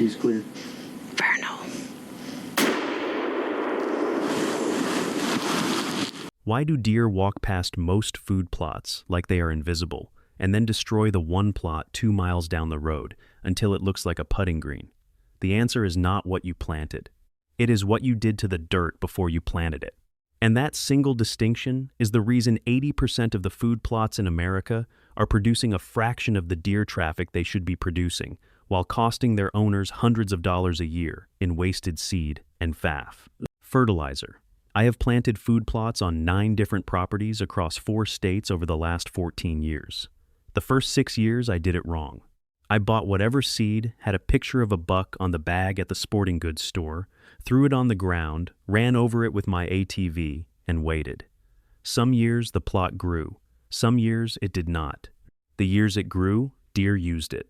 He's clear. Vernal. Why do deer walk past most food plots like they are invisible, and then destroy the one plot 2 miles down the road until it looks like a putting green? The answer is not what you planted. It is what you did to the dirt before you planted it. And that single distinction is the reason 80% of the food plots in America are producing a fraction of the deer traffic they should be producing, while costing their owners hundreds of dollars a year in wasted seed and FAF. Fertilizer. I have planted food plots on 9 different properties across 4 states over the last 14 years. The first 6 years I did it wrong. I bought whatever seed, had a picture of a buck on the bag at the sporting goods store, threw it on the ground, ran over it with my ATV, and waited. Some years the plot grew. Some years it did not. The years it grew, deer used it.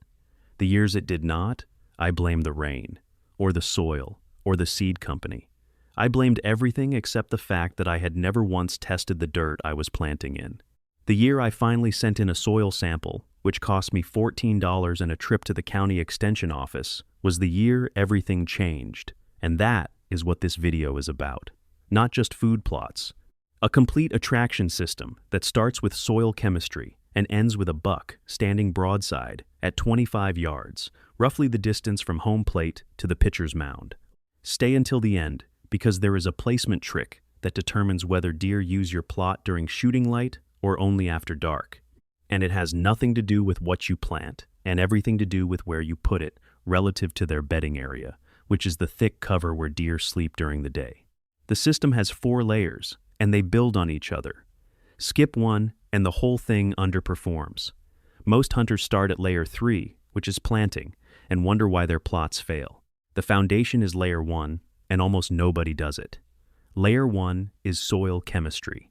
The years it did not, I blamed the rain, or the soil, or the seed company. I blamed everything except the fact that I had never once tested the dirt I was planting in. The year I finally sent in a soil sample, which cost me $14 and a trip to the county extension office, was the year everything changed. And that is what this video is about. Not just food plots. A complete attraction system that starts with soil chemistry and ends with a buck standing broadside at 25 yards, roughly the distance from home plate to the pitcher's mound. Stay until the end, because there is a placement trick that determines whether deer use your plot during shooting light or only after dark. And it has nothing to do with what you plant, and everything to do with where you put it relative to their bedding area, which is the thick cover where deer sleep during the day. The system has 4 layers, and they build on each other. Skip one, and the whole thing underperforms. Most hunters start at layer 3, which is planting, and wonder why their plots fail. The foundation is layer 1, and almost nobody does it. Layer 1 is soil chemistry.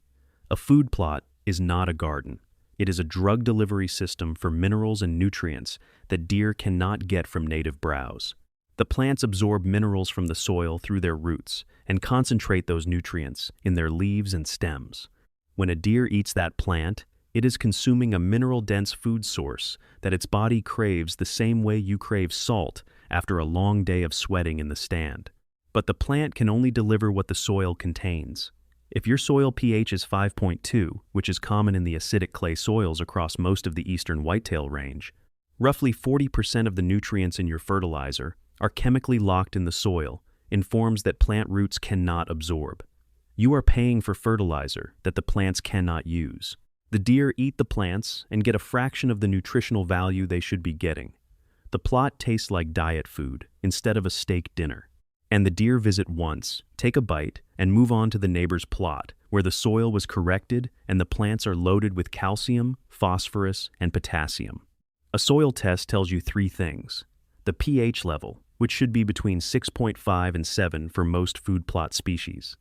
A food plot is not a garden. It is a drug delivery system for minerals and nutrients that deer cannot get from native browse. The plants absorb minerals from the soil through their roots and concentrate those nutrients in their leaves and stems. When a deer eats that plant, it is consuming a mineral-dense food source that its body craves the same way you crave salt after a long day of sweating in the stand. But the plant can only deliver what the soil contains. If your soil pH is 5.2, which is common in the acidic clay soils across most of the eastern whitetail range, roughly 40% of the nutrients in your fertilizer are chemically locked in the soil in forms that plant roots cannot absorb. You are paying for fertilizer that the plants cannot use. The deer eat the plants and get a fraction of the nutritional value they should be getting. The plot tastes like diet food instead of a steak dinner. And the deer visit once, take a bite, and move on to the neighbor's plot, where the soil was corrected and the plants are loaded with calcium, phosphorus, and potassium. A soil test tells you 3 things. The pH level, which should be between 6.5 and 7 for most food plot species.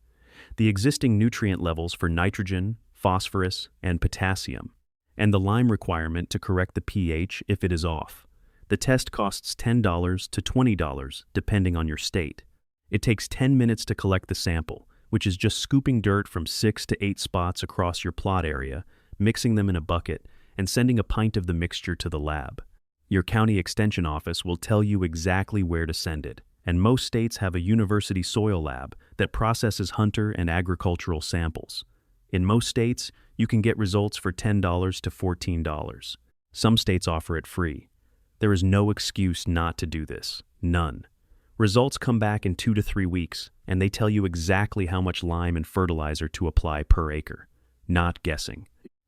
The existing nutrient levels for nitrogen, phosphorus, and potassium. And the lime requirement to correct the pH if it is off. The test costs $10 to $20, depending on your state. It takes 10 minutes to collect the sample, which is just scooping dirt from 6 to 8 spots across your plot area, mixing them in a bucket, and sending a pint of the mixture to the lab. Your county extension office will tell you exactly where to send it, and most states have a university soil lab that processes hunter and agricultural samples. In most states, you can get results for $10 to $14. Some states offer it free. There is no excuse not to do this. None. Results come back in 2 to 3 weeks, and they tell you exactly how much lime and fertilizer to apply per acre. Not guessing.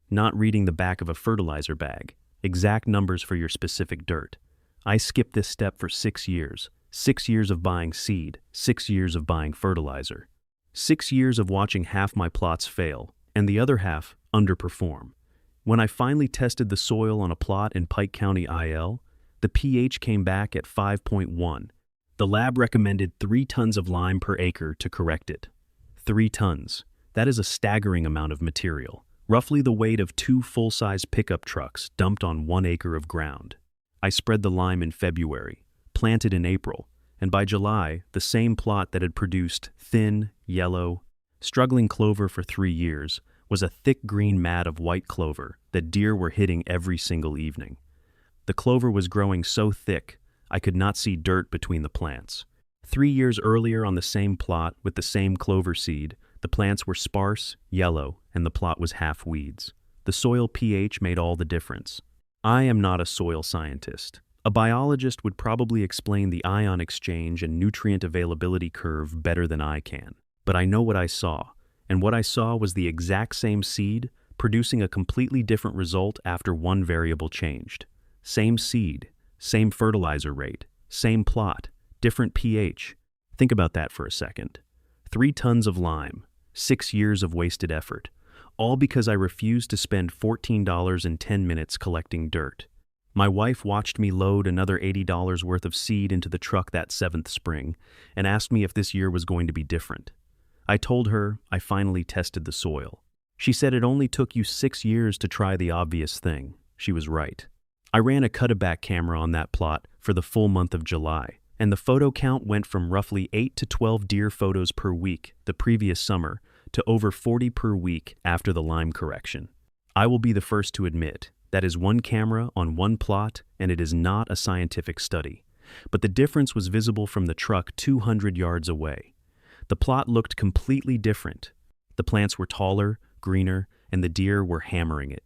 Not reading the back of a fertilizer bag. Exact numbers for your specific dirt. I skipped this step for 6 years. 6 years of buying seed. 6 years of buying fertilizer. 6 years of watching half my plots fail, and the other half underperform. When I finally tested the soil on a plot in Pike County, IL, the pH came back at 5.1. The lab recommended 3 tons of lime per acre to correct it. 3 tons. That is a staggering amount of material, roughly the weight of 2 full-size pickup trucks dumped on 1 acre of ground. I spread the lime in February, planted in April, and by July, the same plot that had produced thin, yellow, struggling clover for 3 years was a thick green mat of white clover that deer were hitting every single evening. The clover was growing so thick, I could not see dirt between the plants. 3 years earlier on the same plot with the same clover seed, the plants were sparse, yellow, and the plot was half weeds. The soil pH made all the difference. I am not a soil scientist. A biologist would probably explain the ion exchange and nutrient availability curve better than I can. But I know what I saw, and what I saw was the exact same seed producing a completely different result after one variable changed. Same seed, same fertilizer rate, same plot, different pH. Think about that for a second. 3 tons of lime, 6 years of wasted effort, all because I refused to spend $14.10 collecting dirt. My wife watched me load another $80 worth of seed into the truck that 7th spring and asked me if this year was going to be different. I told her I finally tested the soil. She said it only took you 6 years to try the obvious thing. She was right. I ran a cut-back camera on that plot for the full month of July, and the photo count went from roughly 8 to 12 deer photos per week the previous summer to over 40 per week after the lime correction. I will be the first to admit that is one camera on one plot, and it is not a scientific study. But the difference was visible from the truck 200 yards away. The plot looked completely different. The plants were taller, greener, and the deer were hammering it.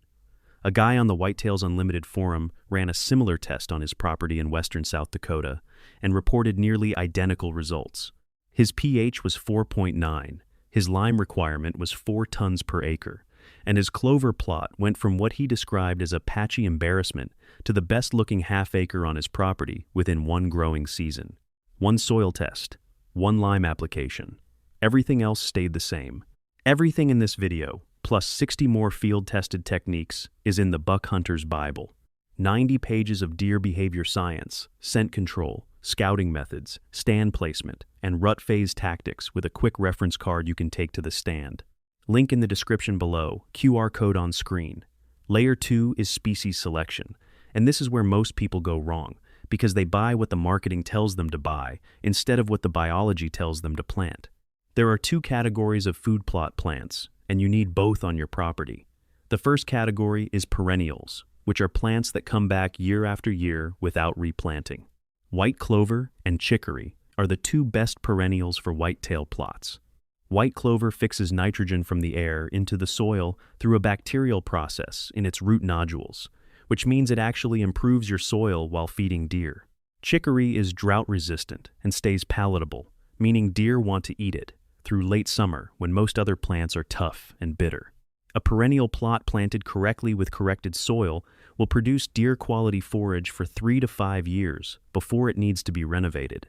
A guy on the Whitetails Unlimited forum ran a similar test on his property in western South Dakota and reported nearly identical results. His pH was 4.9, his lime requirement was 4 tons per acre, and his clover plot went from what he described as a patchy embarrassment to the best-looking half-acre on his property within one growing season. One soil test, one lime application. Everything else stayed the same. Everything in this video, plus 60 more field-tested techniques, is in the Buck Hunter's Bible. 90 pages of deer behavior science, scent control, scouting methods, stand placement, and rut phase tactics with a quick reference card you can take to the stand. Link in the description below, QR code on screen. Layer 2 is species selection, and this is where most people go wrong, because they buy what the marketing tells them to buy instead of what the biology tells them to plant. There are 2 categories of food plot plants, and you need both on your property. The first category is perennials, which are plants that come back year after year without replanting. White clover and chicory are the 2 best perennials for whitetail plots. White clover fixes nitrogen from the air into the soil through a bacterial process in its root nodules, which means it actually improves your soil while feeding deer. Chicory is drought-resistant and stays palatable, meaning deer want to eat it, through late summer when most other plants are tough and bitter. A perennial plot planted correctly with corrected soil will produce deer-quality forage for 3 to 5 years before it needs to be renovated.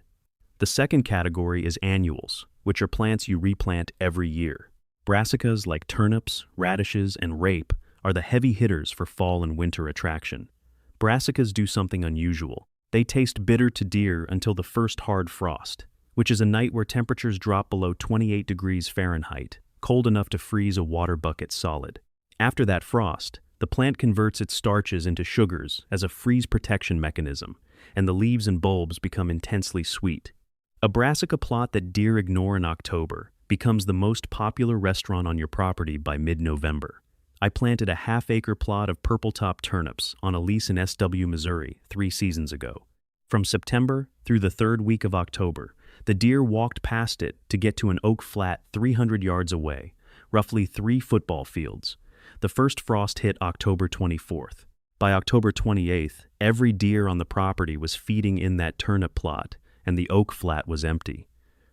The second category is annuals, which are plants you replant every year. Brassicas like turnips, radishes, and rape are the heavy hitters for fall and winter attraction. Brassicas do something unusual. They taste bitter to deer until the first hard frost, which is a night where temperatures drop below 28 degrees Fahrenheit, cold enough to freeze a water bucket solid. After that frost, the plant converts its starches into sugars as a freeze protection mechanism, and the leaves and bulbs become intensely sweet. A brassica plot that deer ignore in October becomes the most popular restaurant on your property by mid-November. I planted a half-acre plot of purple top turnips on a lease in SW, Missouri 3 seasons ago. From September through the 3rd week of October, the deer walked past it to get to an oak flat 300 yards away, roughly 3 football fields. The first frost hit October 24th. By October 28th, every deer on the property was feeding in that turnip plot, and the oak flat was empty.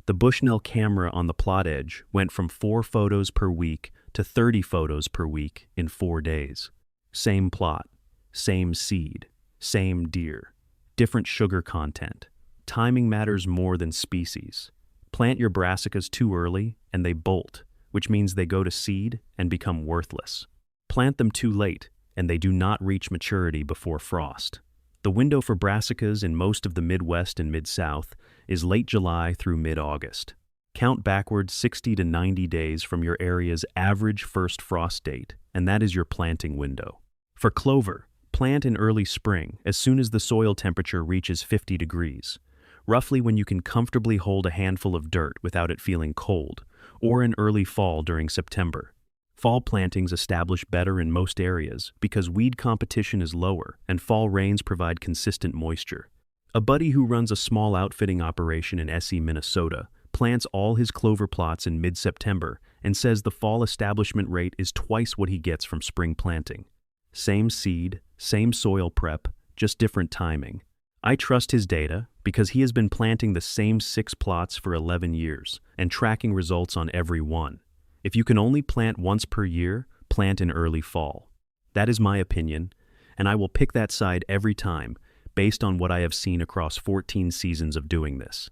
The Bushnell camera on the plot edge went from 4 photos per week to 30 photos per week in 4 days. Same plot, same seed, same deer, different sugar content. Timing matters more than species. Plant your brassicas too early and they bolt, which means they go to seed and become worthless. Plant them too late and they do not reach maturity before frost. The window for brassicas in most of the Midwest and Mid-South is late July through mid-August. Count backwards 60 to 90 days from your area's average first frost date, and that is your planting window. For clover, plant in early spring as soon as the soil temperature reaches 50 degrees, roughly when you can comfortably hold a handful of dirt without it feeling cold, or in early fall during September. Fall plantings establish better in most areas because weed competition is lower and fall rains provide consistent moisture. A buddy who runs a small outfitting operation in SE, Minnesota, plants all his clover plots in mid-September and says the fall establishment rate is twice what he gets from spring planting. Same seed, same soil prep, just different timing. I trust his data because he has been planting the same 6 plots for 11 years and tracking results on every one. If you can only plant once per year, plant in early fall. That is my opinion, and I will pick that side every time based on what I have seen across 14 seasons of doing this.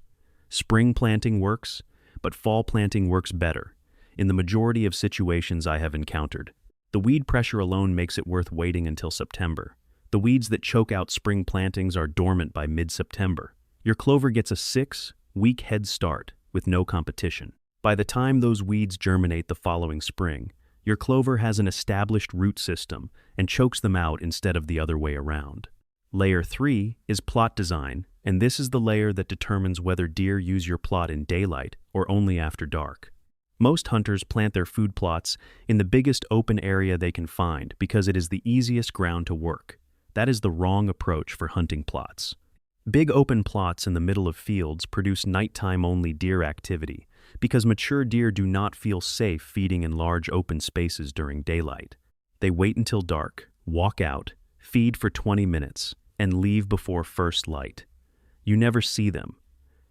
Spring planting works, but fall planting works better in the majority of situations I have encountered. The weed pressure alone makes it worth waiting until September. The weeds that choke out spring plantings are dormant by mid-September. Your clover gets a 6-week head start with no competition. By the time those weeds germinate the following spring, your clover has an established root system and chokes them out instead of the other way around. Layer 3 is plot design, and this is the layer that determines whether deer use your plot in daylight or only after dark. Most hunters plant their food plots in the biggest open area they can find because it is the easiest ground to work. That is the wrong approach for hunting plots. Big open plots in the middle of fields produce nighttime-only deer activity because mature deer do not feel safe feeding in large open spaces during daylight. They wait until dark, walk out, feed for 20 minutes, and leave before first light. You never see them.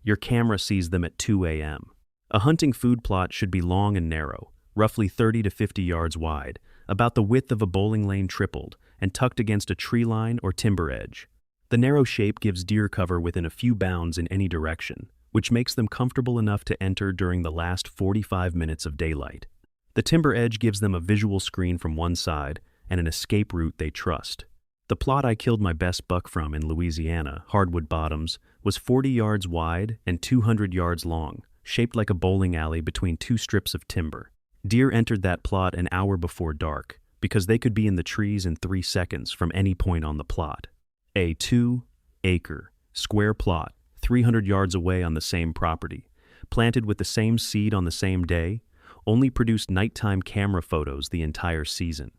Your camera sees them at 2 a.m. A hunting food plot should be long and narrow, roughly 30 to 50 yards wide, about the width of a bowling lane tripled, and tucked against a tree line or timber edge. The narrow shape gives deer cover within a few bounds in any direction, which makes them comfortable enough to enter during the last 45 minutes of daylight. The timber edge gives them a visual screen from one side and an escape route they trust. The plot I killed my best buck from in Louisiana, Hardwood Bottoms, was 40 yards wide and 200 yards long, shaped like a bowling alley between 2 strips of timber. Deer entered that plot an hour before dark because they could be in the trees in 3 seconds from any point on the plot. A 2-acre, square plot, 300 yards away on the same property, planted with the same seed on the same day, only produced nighttime camera photos the entire season.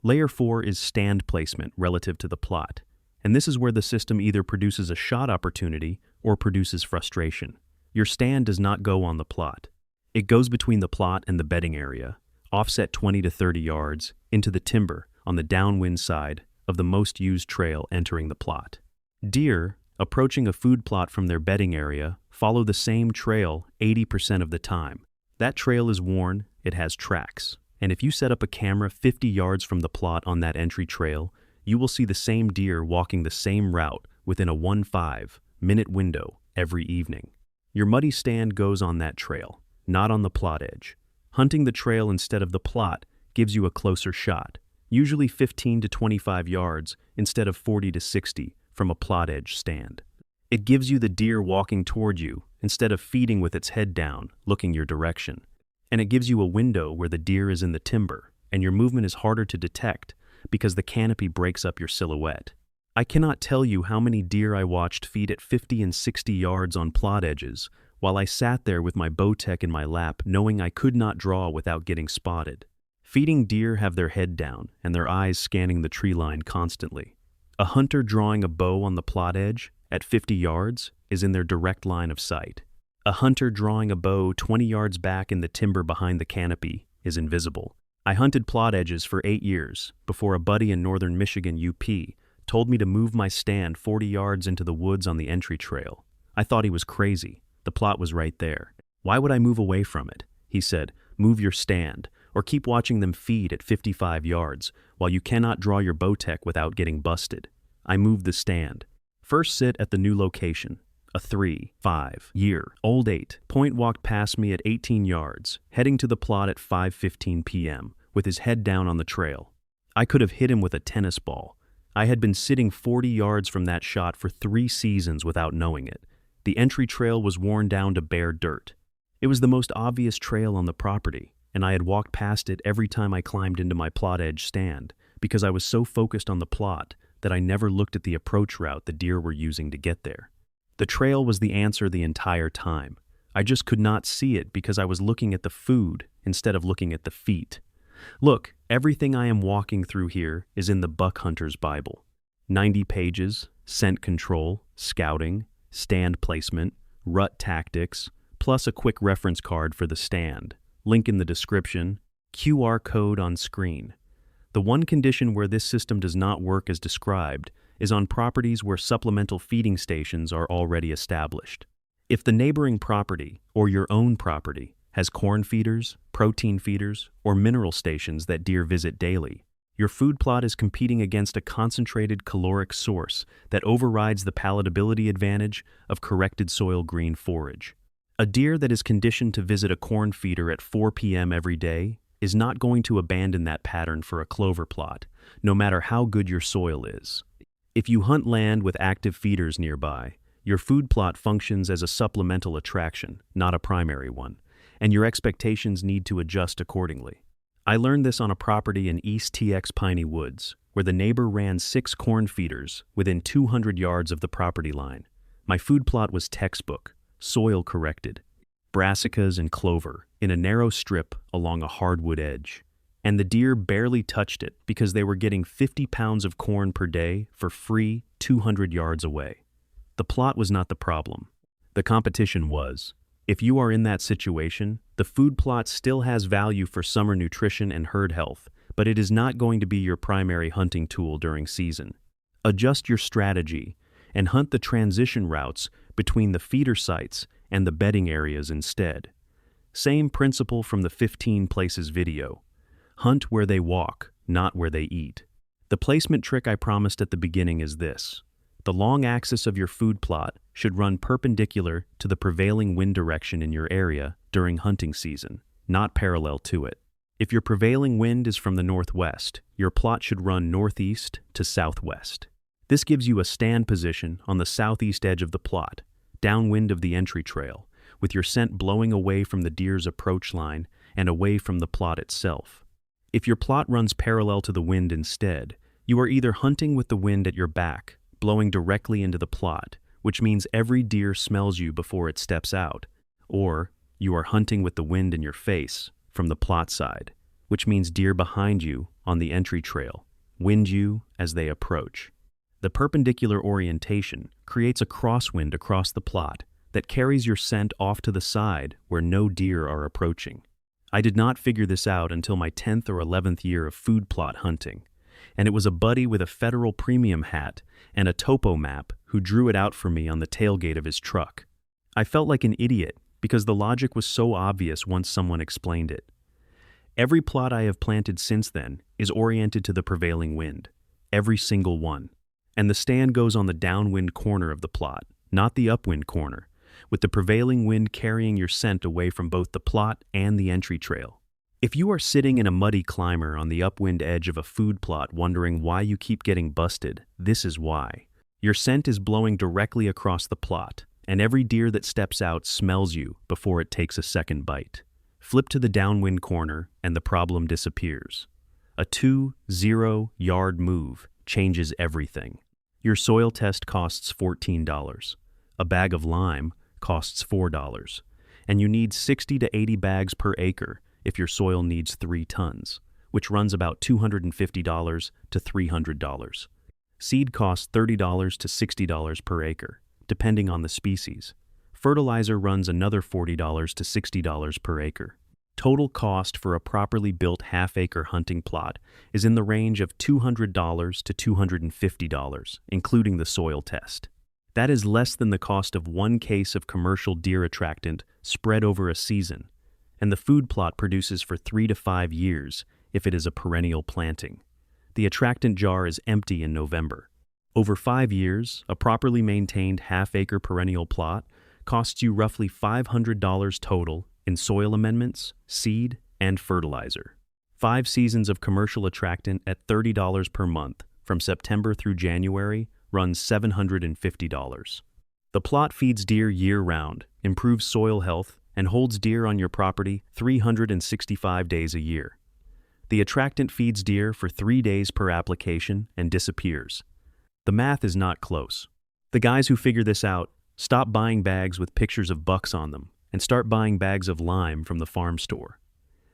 Layer 4 is stand placement relative to the plot, and this is where the system either produces a shot opportunity or produces frustration. Your stand does not go on the plot. It goes between the plot and the bedding area, offset 20 to 30 yards, into the timber on the downwind side of the most used trail entering the plot. Deer, approaching a food plot from their bedding area, follow the same trail 80% of the time. That trail is worn, it has tracks, and if you set up a camera 50 yards from the plot on that entry trail, you will see the same deer walking the same route within a 1-5-minute window every evening. Your muddy stand goes on that trail, not on the plot edge. Hunting the trail instead of the plot gives you a closer shot, usually 15 to 25 yards instead of 40 to 60 from a plot edge stand. It gives you the deer walking toward you instead of feeding with its head down, looking your direction. And it gives you a window where the deer is in the timber, and your movement is harder to detect because the canopy breaks up your silhouette. I cannot tell you how many deer I watched feed at 50 and 60 yards on plot edges while I sat there with my Bowtech in my lap knowing I could not draw without getting spotted. Feeding deer have their head down and their eyes scanning the tree line constantly. A hunter drawing a bow on the plot edge at 50 yards is in their direct line of sight. A hunter drawing a bow 20 yards back in the timber behind the canopy is invisible. I hunted plot edges for 8 years before a buddy in northern Michigan, UP, told me to move my stand 40 yards into the woods on the entry trail. I thought he was crazy. The plot was right there. Why would I move away from it? He said, move your stand, or keep watching them feed at 55 yards while you cannot draw your Bowtech without getting busted. I moved the stand. First sit at the new location. A 3-5-year-old 8-point walked past me at 18 yards, heading to the plot at 5:15 p.m., with his head down on the trail. I could have hit him with a tennis ball. I had been sitting 40 yards from that shot for 3 seasons without knowing it. The entry trail was worn down to bare dirt. It was the most obvious trail on the property, and I had walked past it every time I climbed into my plot edge stand because I was so focused on the plot that I never looked at the approach route the deer were using to get there. The trail was the answer the entire time. I just could not see it because I was looking at the food instead of looking at the feet. Look, everything I am walking through here is in the Buck Hunter's Bible. 90 pages, scent control, scouting, stand placement, rut tactics, plus a quick reference card for the stand, link in the description, QR code on screen. The one condition where this system does not work as described is on properties where supplemental feeding stations are already established. If the neighboring property, or your own property, has corn feeders, protein feeders, or mineral stations that deer visit daily, your food plot is competing against a concentrated caloric source that overrides the palatability advantage of corrected soil green forage. A deer that is conditioned to visit a corn feeder at 4 p.m. every day is not going to abandon that pattern for a clover plot, no matter how good your soil is. If you hunt land with active feeders nearby, your food plot functions as a supplemental attraction, not a primary one, and your expectations need to adjust accordingly. I learned this on a property in East TX Piney Woods, where the neighbor ran 6 corn feeders within 200 yards of the property line. My food plot was textbook, soil corrected, brassicas and clover in a narrow strip along a hardwood edge. And the deer barely touched it because they were getting 50 pounds of corn per day for free 200 yards away. The plot was not the problem. The competition was. If you are in that situation, the food plot still has value for summer nutrition and herd health, but it is not going to be your primary hunting tool during season. Adjust your strategy and hunt the transition routes between the feeder sites and the bedding areas instead. Same principle from the 15 places video. Hunt where they walk, not where they eat. The placement trick I promised at the beginning is this. The long axis of your food plot should run perpendicular to the prevailing wind direction in your area during hunting season, not parallel to it. If your prevailing wind is from the northwest, your plot should run northeast to southwest. This gives you a stand position on the southeast edge of the plot, downwind of the entry trail, with your scent blowing away from the deer's approach line and away from the plot itself. If your plot runs parallel to the wind instead, you are either hunting with the wind at your back, blowing directly into the plot, which means every deer smells you before it steps out, or you are hunting with the wind in your face from the plot side, which means deer behind you on the entry trail wind you as they approach. The perpendicular orientation creates a crosswind across the plot that carries your scent off to the side where no deer are approaching. I did not figure this out until my 10th or 11th year of food plot hunting, and it was a buddy with a federal premium hat and a topo map who drew it out for me on the tailgate of his truck. I felt like an idiot because the logic was so obvious once someone explained it. Every plot I have planted since then is oriented to the prevailing wind, every single one. And the stand goes on the downwind corner of the plot, not the upwind corner, with the prevailing wind carrying your scent away from both the plot and the entry trail. If you are sitting in a muddy climber on the upwind edge of a food plot wondering why you keep getting busted, this is why. Your scent is blowing directly across the plot, and every deer that steps out smells you before it takes a second bite. Flip to the downwind corner and the problem disappears. A 2-0 yard move changes everything. Your soil test costs $14. A bag of lime costs $4. And you need 60 to 80 bags per acre if your soil needs 3 tons, which runs about $250 to $300. Seed costs $30 to $60 per acre, depending on the species. Fertilizer runs another $40 to $60 per acre. Total cost for a properly built half-acre hunting plot is in the range of $200 to $250, including the soil test. That is less than the cost of 1 case of commercial deer attractant spread over a season, and the food plot produces for 3 to 5 years if it is a perennial planting. The attractant jar is empty in November. Over 5 years, a properly maintained half-acre perennial plot costs you roughly $500 total in soil amendments, seed, and fertilizer. 5 seasons of commercial attractant at $30 per month from September through January runs $750. The plot feeds deer year-round, improves soil health, and holds deer on your property 365 days a year. The attractant feeds deer for 3 days per application and disappears. The math is not close. The guys who figure this out stop buying bags with pictures of bucks on them and start buying bags of lime from the farm store.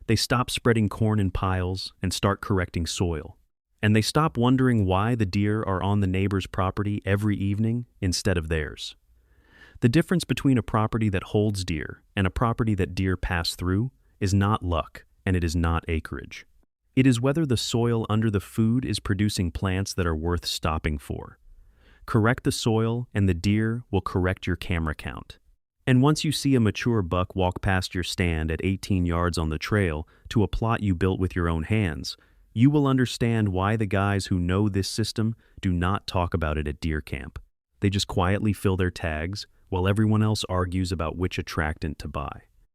They stop spreading corn in piles and start correcting soil. And they stop wondering why the deer are on the neighbor's property every evening instead of theirs. The difference between a property that holds deer and a property that deer pass through is not luck, and it is not acreage. It is whether the soil under the food is producing plants that are worth stopping for. Correct the soil, and the deer will correct your camera count. And once you see a mature buck walk past your stand at 18 yards on the trail to a plot you built with your own hands, you will understand why the guys who know this system do not talk about it at deer camp. They just quietly fill their tags while everyone else argues about which attractant to buy.